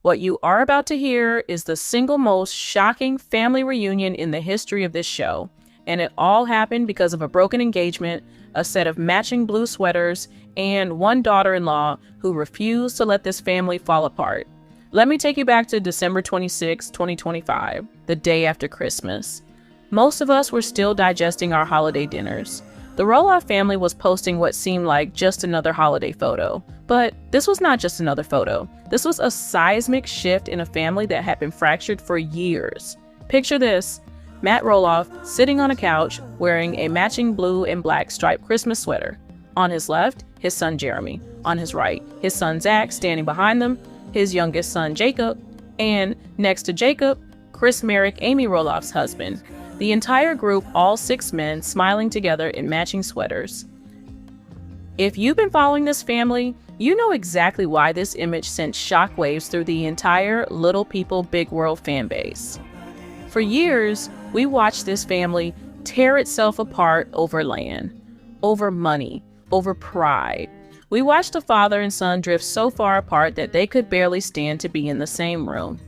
What you are about to hear is the single most shocking family reunion in the history of this show. And it all happened because of a broken engagement, a set of matching blue sweaters, and one daughter-in-law who refused to let this family fall apart. Let me take you back to December 26, 2025, the day after Christmas. Most of us were still digesting our holiday dinners. The Roloff family was posting what seemed like just another holiday photo. But this was not just another photo. This was a seismic shift in a family that had been fractured for years. Picture this: Matt Roloff sitting on a couch wearing a matching blue and black striped Christmas sweater. On his left, his son Jeremy. On his right, his son Zach standing behind them, his youngest son Jacob, and next to Jacob, Chris Merrick, Amy Roloff's husband. The entire group, all 6 men, smiling together in matching sweaters. If you've been following this family, you know exactly why this image sent shockwaves through the entire Little People Big World fan base. For years, we watched this family tear itself apart over land, over money, over pride. We watched the father and son drift so far apart that they could barely stand to be in the same room.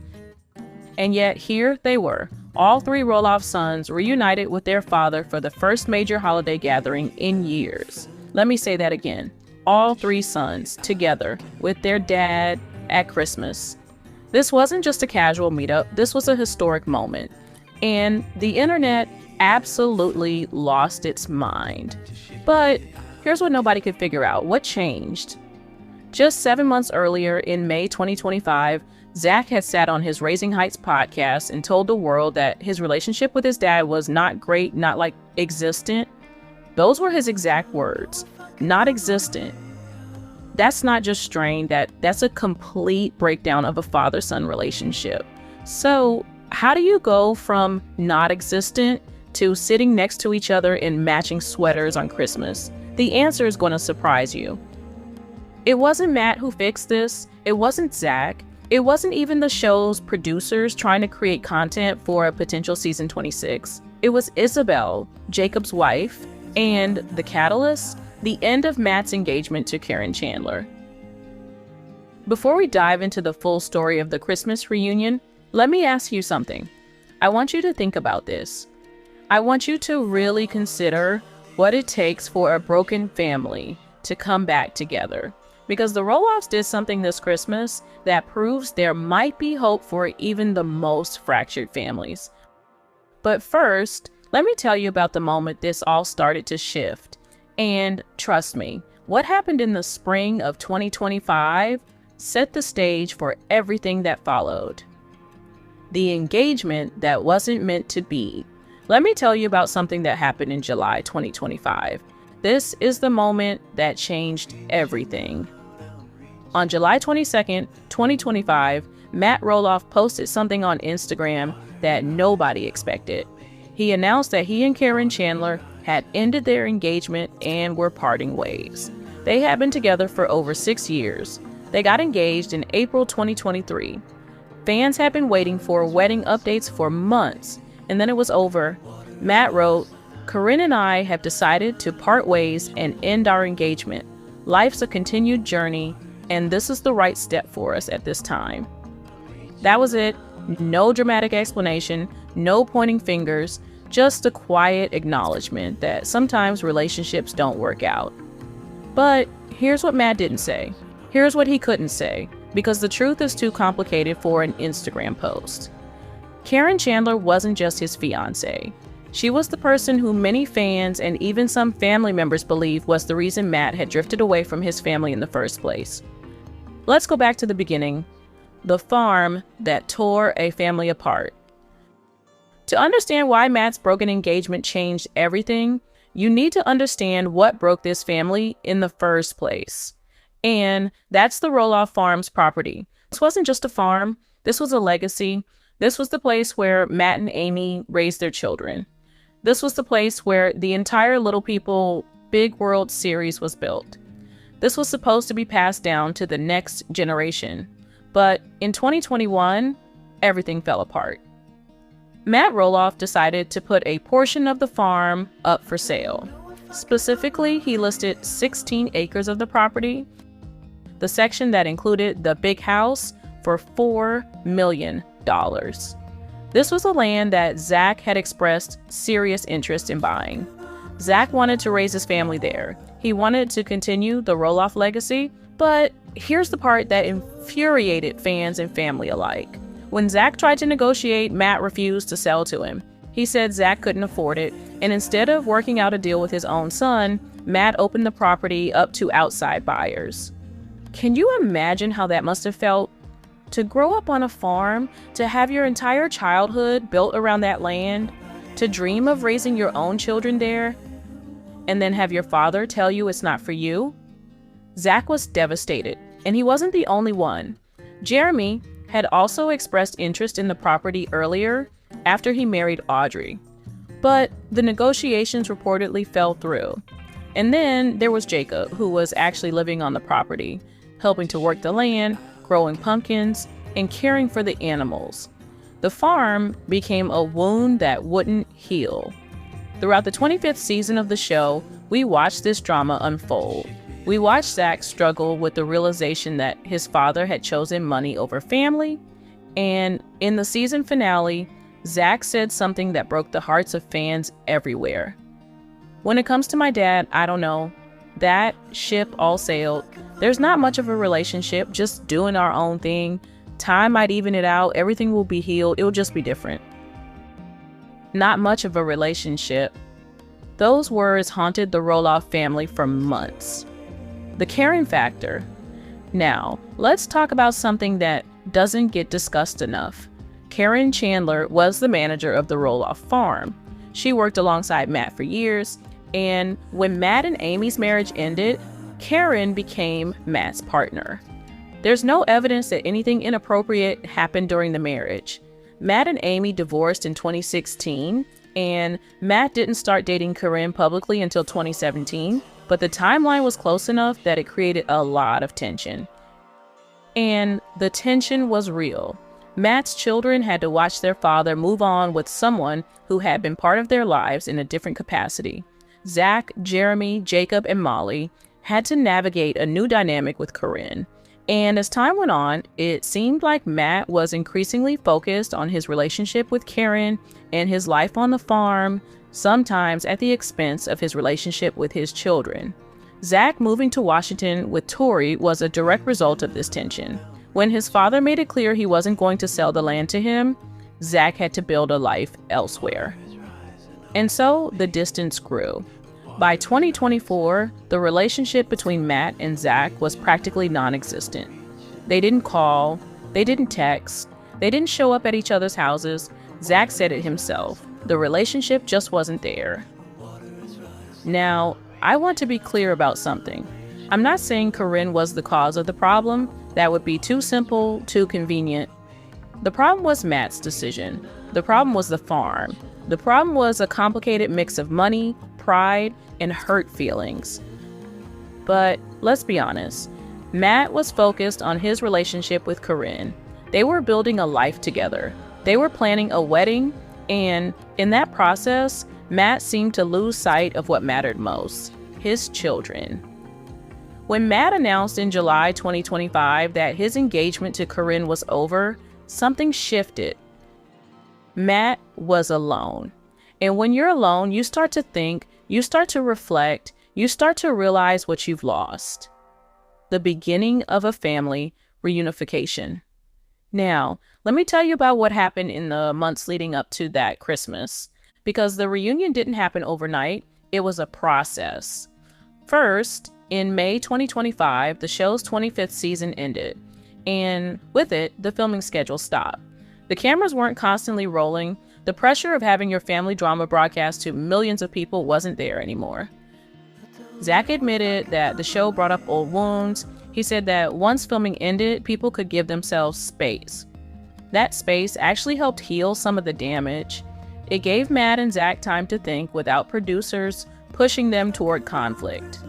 And yet here they were, all 3 Roloff sons reunited with their father for the first major holiday gathering in years. Let me say that again. All 3 sons together with their dad at Christmas. This wasn't just a casual meetup, this was a historic moment. And the internet absolutely lost its mind. But here's what nobody could figure out. What changed? Just 7 months earlier, in May 2025, Zach had sat on his Raising Heights podcast and told the world that his relationship with his dad was not great, not like existent. Those were his exact words, not existent. That's not just strained, that's a complete breakdown of a father-son relationship. So how do you go from not existent to sitting next to each other in matching sweaters on Christmas? The answer is going to surprise you. It wasn't Matt who fixed this. It wasn't Zach. It wasn't even the show's producers trying to create content for a potential season 26. It was Isabel, Jacob's wife, and the catalyst, the end of Matt's engagement to Karen Chandler. Before we dive into the full story of the Christmas reunion, let me ask you something. I want you to think about this. I want you to really consider what it takes for a broken family to come back together. Because the Roloffs did something this Christmas that proves there might be hope for even the most fractured families. But first, let me tell you about the moment this all started to shift. And trust me, what happened in the spring of 2025 set the stage for everything that followed. The engagement that wasn't meant to be. Let me tell you about something that happened in July 2025. This is the moment that changed everything. On July 22nd, 2025, Matt Roloff posted something on Instagram that nobody expected. He announced that he and Karen Chandler had ended their engagement and were parting ways. They had been together for over 6 years. They got engaged in April 2023. Fans had been waiting for wedding updates for months, and then it was over. Matt wrote, "Corinne and I have decided to part ways and end our engagement. Life's a continued journey, and this is the right step for us at this time." That was it. No dramatic explanation, no pointing fingers, just a quiet acknowledgement that sometimes relationships don't work out. But here's what Matt didn't say. Here's what he couldn't say, because the truth is too complicated for an Instagram post. Karen Chandler wasn't just his fiancée. She was the person who many fans and even some family members believe was the reason Matt had drifted away from his family in the first place. Let's go back to the beginning. The farm that tore a family apart. To understand why Matt's broken engagement changed everything, you need to understand what broke this family in the first place. And that's the Roloff Farms property. This wasn't just a farm. This was a legacy. This was the place where Matt and Amy raised their children. This was the place where the entire Little People Big World series was built. This was supposed to be passed down to the next generation. But in 2021, everything fell apart. Matt Roloff decided to put a portion of the farm up for sale. Specifically, he listed 16 acres of the property. The section that included the big house for $4 million. This was a land that Zach had expressed serious interest in buying. Zach wanted to raise his family there. He wanted to continue the Roloff legacy, but here's the part that infuriated fans and family alike. When Zach tried to negotiate, Matt refused to sell to him. He said Zach couldn't afford it, and instead of working out a deal with his own son, Matt opened the property up to outside buyers. Can you imagine how that must have felt? To grow up on a farm, to have your entire childhood built around that land, to dream of raising your own children there, and then have your father tell you it's not for you? Zach was devastated, and he wasn't the only one. Jeremy had also expressed interest in the property earlier after he married Audrey, but the negotiations reportedly fell through. And then there was Jacob, who was actually living on the property, helping to work the land, growing pumpkins, and caring for the animals. The farm became a wound that wouldn't heal. Throughout the 25th season of the show, we watched this drama unfold. We watched Zach struggle with the realization that his father had chosen money over family, and in the season finale, Zach said something that broke the hearts of fans everywhere. When it comes to my dad, I don't know. That ship all sailed. There's not much of a relationship, just doing our own thing. Time might even it out. Everything will be healed. It'll just be different. Not much of a relationship. Those words haunted the Roloff family for months. The caring factor. Now, let's talk about something that doesn't get discussed enough. Karen Chandler was the manager of the Roloff farm. She worked alongside Matt for years, and when Matt and Amy's marriage ended, Karen became Matt's partner. There's no evidence that anything inappropriate happened during the marriage. Matt and Amy divorced in 2016, and Matt didn't start dating Karen publicly until 2017, but the timeline was close enough that it created a lot of tension. And the tension was real. Matt's children had to watch their father move on with someone who had been part of their lives in a different capacity. Zach, Jeremy, Jacob, and Molly had to navigate a new dynamic with Corinne. And as time went on, it seemed like Matt was increasingly focused on his relationship with Karen and his life on the farm, sometimes at the expense of his relationship with his children. Zach moving to Washington with Tori was a direct result of this tension. When his father made it clear he wasn't going to sell the land to him, Zach had to build a life elsewhere. And so the distance grew. By 2024, the relationship between Matt and Zach was practically non-existent. They didn't call, they didn't text, they didn't show up at each other's houses. Zach said it himself. The relationship just wasn't there. Now, I want to be clear about something. I'm not saying Corinne was the cause of the problem. That would be too simple, too convenient. The problem was Matt's decision. The problem was the farm. The problem was a complicated mix of money, pride, and hurt feelings. But let's be honest, Matt was focused on his relationship with Corinne. They were building a life together. They were planning a wedding, and in that process, Matt seemed to lose sight of what mattered most, his children. When Matt announced in July 2025 that his engagement to Corinne was over, something shifted. Matt was alone. And when you're alone, you start to think, you start to reflect, you start to realize what you've lost. The beginning of a family reunification. Now, let me tell you about what happened in the months leading up to that Christmas. Because the reunion didn't happen overnight, it was a process. First, in May 2025, the show's 25th season ended. And with it, the filming schedule stopped. The cameras weren't constantly rolling. The pressure of having your family drama broadcast to millions of people wasn't there anymore. Zach admitted that the show brought up old wounds. He said that once filming ended, people could give themselves space. That space actually helped heal some of the damage. It gave Matt and Zach time to think without producers pushing them toward conflict.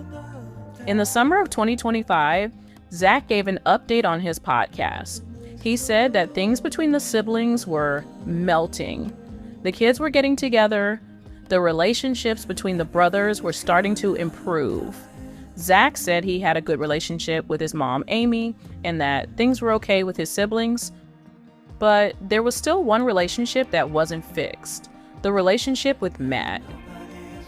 In the summer of 2025, Zach gave an update on his podcast. He said that things between the siblings were melting. The kids were getting together. The relationships between the brothers were starting to improve. Zach said he had a good relationship with his mom, Amy, and that things were okay with his siblings. But there was still one relationship that wasn't fixed: the relationship with Matt.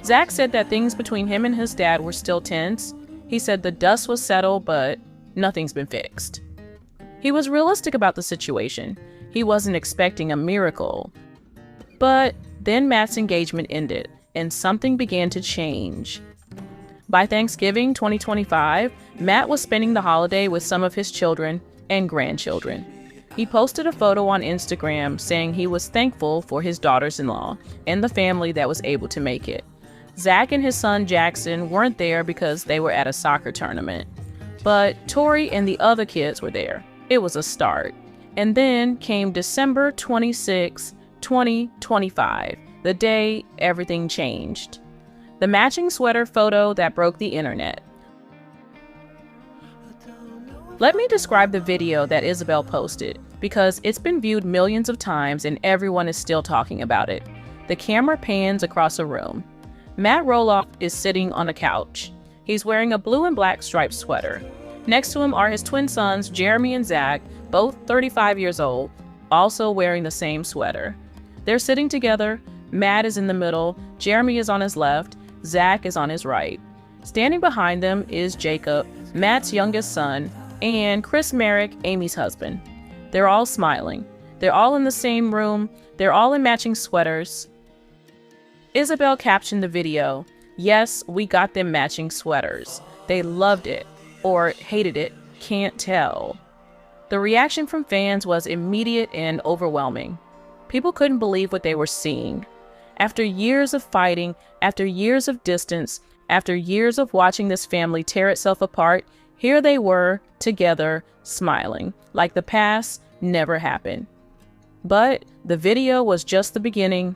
Zach said that things between him and his dad were still tense. He said the dust was settled, but nothing's been fixed. He was realistic about the situation. He wasn't expecting a miracle. But then Matt's engagement ended, and something began to change. By Thanksgiving 2025, Matt was spending the holiday with some of his children and grandchildren. He posted a photo on Instagram saying he was thankful for his daughters-in-law and the family that was able to make it. Zach and his son Jackson weren't there because they were at a soccer tournament. But Tori and the other kids were there. It was a start. And then came December 26, 2025, the day everything changed. The matching sweater photo that broke the internet. Let me describe the video that Isabel posted, because it's been viewed millions of times and everyone is still talking about it. The camera pans across a room. Matt Roloff is sitting on a couch. He's wearing a blue and black striped sweater. Next to him are his twin sons, Jeremy and Zach, both 35 years old, also wearing the same sweater. They're sitting together. Matt is in the middle, Jeremy is on his left, Zach is on his right. Standing behind them is Jacob, Matt's youngest son, and Chris Merrick, Amy's husband. They're all smiling. They're all in the same room. They're all in matching sweaters. Isabel captioned the video, "Yes, we got them matching sweaters. They loved it, or hated it, can't tell." The reaction from fans was immediate and overwhelming. People couldn't believe what they were seeing. After years of fighting, after years of distance, after years of watching this family tear itself apart, here they were, together, smiling, like the past never happened. But the video was just the beginning.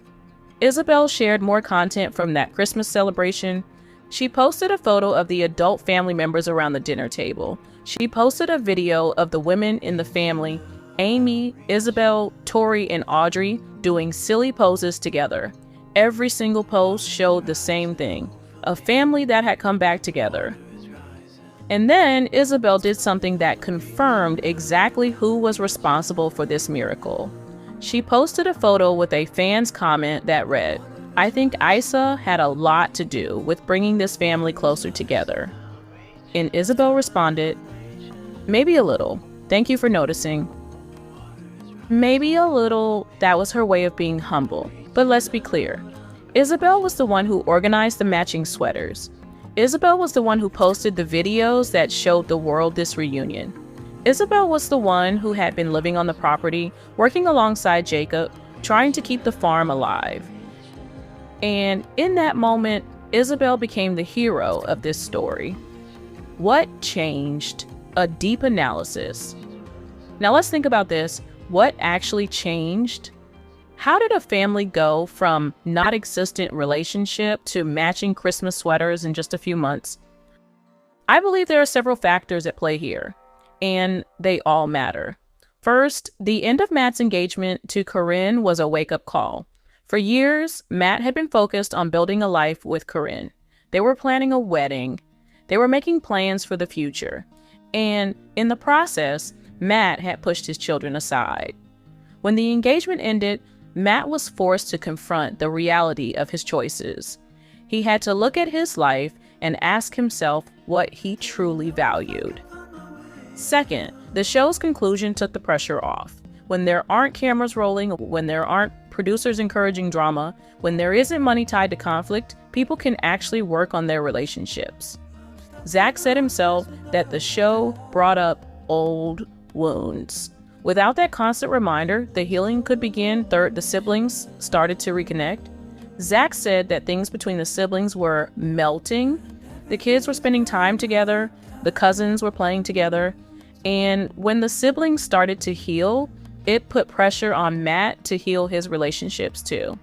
Isabel shared more content from that Christmas celebration. She posted a photo of the adult family members around the dinner table. She posted a video of the women in the family, Amy, Isabel, Tori, and Audrey, doing silly poses together. Every single post showed the same thing: a family that had come back together. And then Isabel did something that confirmed exactly who was responsible for this miracle. She posted a photo with a fan's comment that read, "I think Isa had a lot to do with bringing this family closer together." And Isabel responded, "Maybe a little. Thank you for noticing." Maybe a little, that was her way of being humble. But let's be clear. Isabel was the one who organized the matching sweaters. Isabel was the one who posted the videos that showed the world this reunion. Isabel was the one who had been living on the property, working alongside Jacob, trying to keep the farm alive. And in that moment, Isabel became the hero of this story. What changed? A deep analysis. Now let's think about this. What actually changed? How did a family go from non-existent relationship to matching Christmas sweaters in just a few months? I believe there are several factors at play here, and they all matter. First, the end of Matt's engagement to Corinne was a wake-up call. For years, Matt had been focused on building a life with Corinne. They were planning a wedding. They were making plans for the future. And in the process, Matt had pushed his children aside. When the engagement ended, Matt was forced to confront the reality of his choices. He had to look at his life and ask himself what he truly valued. Second, the show's conclusion took the pressure off. When there aren't cameras rolling, when there aren't producers encouraging drama, when there isn't money tied to conflict, people can actually work on their relationships. Zach said himself that the show brought up old wounds. Without that constant reminder, the healing could begin. Third, the siblings started to reconnect. Zach said that things between the siblings were melting. The kids were spending time together. The cousins were playing together. And when the siblings started to heal, it put pressure on Matt to heal his relationships too.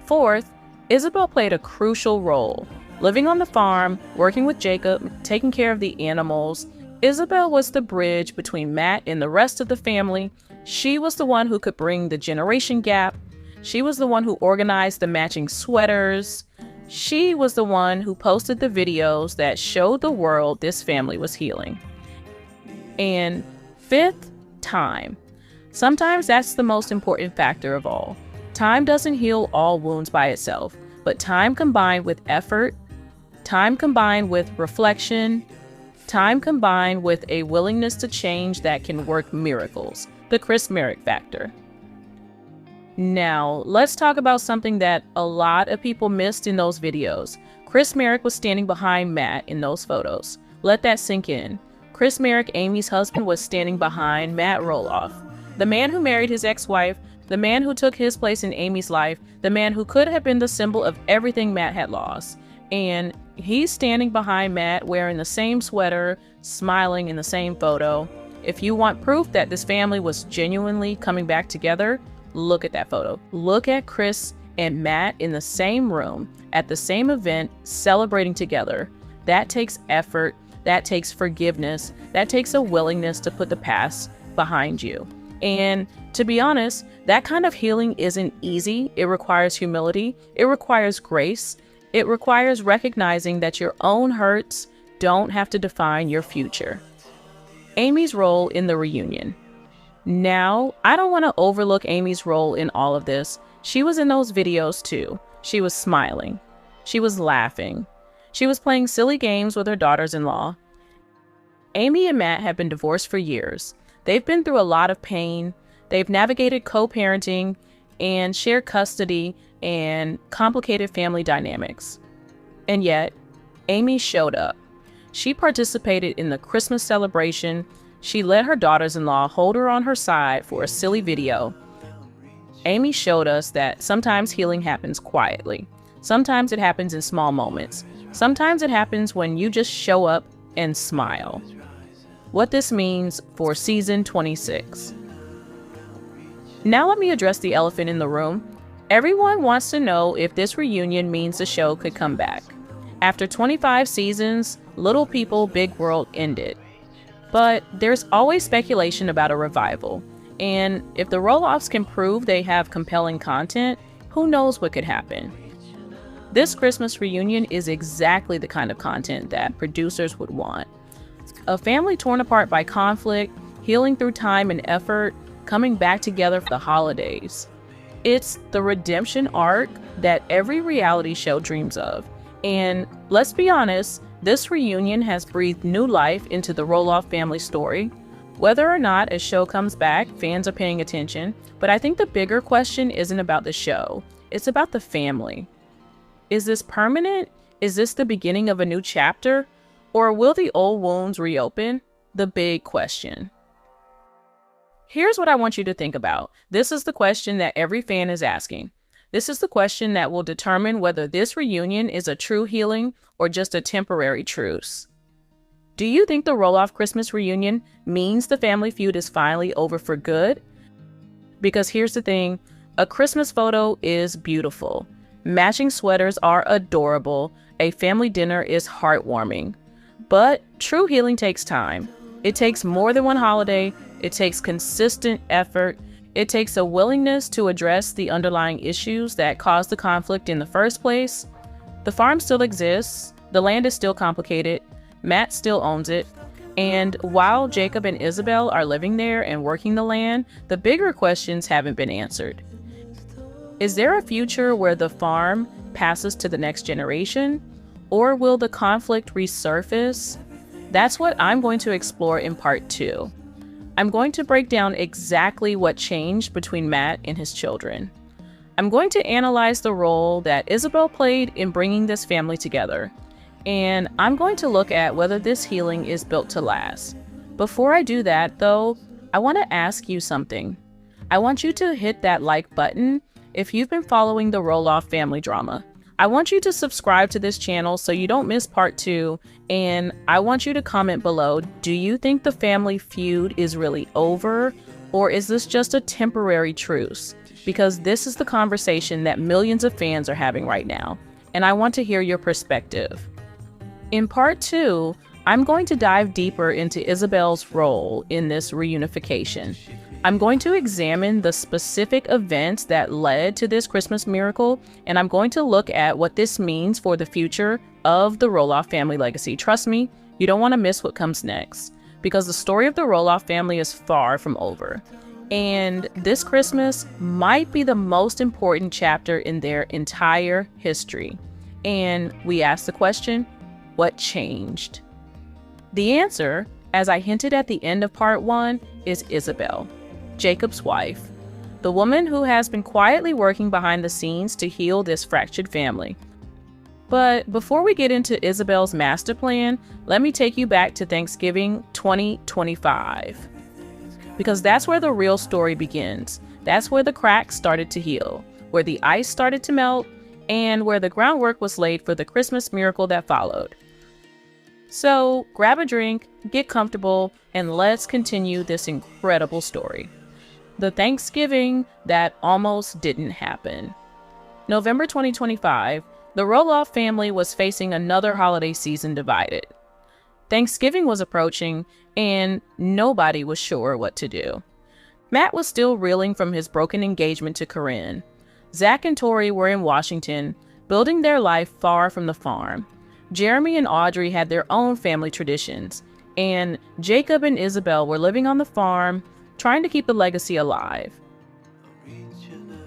Fourth, Isabel played a crucial role. Living on the farm, working with Jacob, taking care of the animals, Isabel was the bridge between Matt and the rest of the family. She was the one who could bring the generation gap. She was the one who organized the matching sweaters. She was the one who posted the videos that showed the world this family was healing. And fifth, time. Sometimes that's the most important factor of all. Time doesn't heal all wounds by itself, but time combined with effort, time combined with reflection, time combined with a willingness to change that can work miracles. The Chris Merrick factor. Now, let's talk about something that a lot of people missed in those videos. Chris Merrick was standing behind Matt in those photos. Let that sink in. Chris Merrick, Amy's husband, was standing behind Matt Roloff. The man who married his ex-wife, the man who took his place in Amy's life, the man who could have been the symbol of everything Matt had lost. And he's standing behind Matt wearing the same sweater, smiling in the same photo. If you want proof that this family was genuinely coming back together, look at that photo. Look at Chris and Matt in the same room, at the same event, celebrating together. That takes effort, that takes forgiveness, that takes a willingness to put the past behind you. And to be honest, that kind of healing isn't easy. It requires humility, it requires grace, it requires recognizing that your own hurts don't have to define your future. Amy's role in the reunion. Now, I don't want to overlook Amy's role in all of this. She was in those videos too. She was smiling. She was laughing. She was playing silly games with her daughters-in-law. Amy and Matt have been divorced for years. They've been through a lot of pain. They've navigated co-parenting and shared custody and complicated family dynamics. And yet, Amy showed up. She participated in the Christmas celebration. She let her daughters-in-law hold her on her side for a silly video. Amy showed us that sometimes healing happens quietly. Sometimes it happens in small moments. Sometimes it happens when you just show up and smile. What this means for season 26. Now let me address the elephant in the room. Everyone wants to know if this reunion means the show could come back. After 25 seasons, Little People, Big World ended. But there's always speculation about a revival. And if the Roloffs can prove they have compelling content, who knows what could happen. This Christmas reunion is exactly the kind of content that producers would want. A family torn apart by conflict, healing through time and effort, coming back together for the holidays. It's the redemption arc that every reality show dreams of. And let's be honest, this reunion has breathed new life into the Roloff family story. Whether or not a show comes back, fans are paying attention, but I think the bigger question isn't about the show, it's about the family. Is this permanent? Is this the beginning of a new chapter? Or will the old wounds reopen? The big question. Here's what I want you to think about. This is the question that every fan is asking. This is the question that will determine whether this reunion is a true healing or just a temporary truce. Do you think the Roloff Christmas reunion means the family feud is finally over for good? Because here's the thing, a Christmas photo is beautiful. Matching sweaters are adorable. A family dinner is heartwarming. But true healing takes time. It takes more than one holiday. It takes consistent effort. It takes a willingness to address the underlying issues that caused the conflict in the first place. The farm still exists. The land is still complicated. Matt still owns it. And while Jacob and Isabel are living there and working the land, the bigger questions haven't been answered. Is there a future where the farm passes to the next generation? Or will the conflict resurface? That's what I'm going to explore in part 2. I'm going to break down exactly what changed between Matt and his children. I'm going to analyze the role that Isabel played in bringing this family together. And I'm going to look at whether this healing is built to last. Before I do that, though, I want to ask you something. I want you to hit that like button if you've been following the Roloff family drama. I want you to subscribe to this channel so you don't miss part 2, and I want you to comment below, do you think the family feud is really over, or is this just a temporary truce? Because this is the conversation that millions of fans are having right now, and I want to hear your perspective. In part 2, I'm going to dive deeper into Isabel's role in this reunification. I'm going to examine the specific events that led to this Christmas miracle, and I'm going to look at what this means for the future of the Roloff family legacy. Trust me, you don't want to miss what comes next, because the story of the Roloff family is far from over. And this Christmas might be the most important chapter in their entire history. And we ask the question, what changed? The answer, as I hinted at the end of part 1, is Isabel, Jacob's wife, the woman who has been quietly working behind the scenes to heal this fractured family. But before we get into Isabel's master plan, let me take you back to Thanksgiving 2025. Because that's where the real story begins. That's where the cracks started to heal, where the ice started to melt, and where the groundwork was laid for the Christmas miracle that followed. So grab a drink, get comfortable, and let's continue this incredible story. The Thanksgiving that almost didn't happen. November 2025, the Roloff family was facing another holiday season divided. Thanksgiving was approaching, and nobody was sure what to do. Matt was still reeling from his broken engagement to Corinne. Zach and Tori were in Washington, building their life far from the farm. Jeremy and Audrey had their own family traditions, and Jacob and Isabel were living on the farm, trying to keep the legacy alive.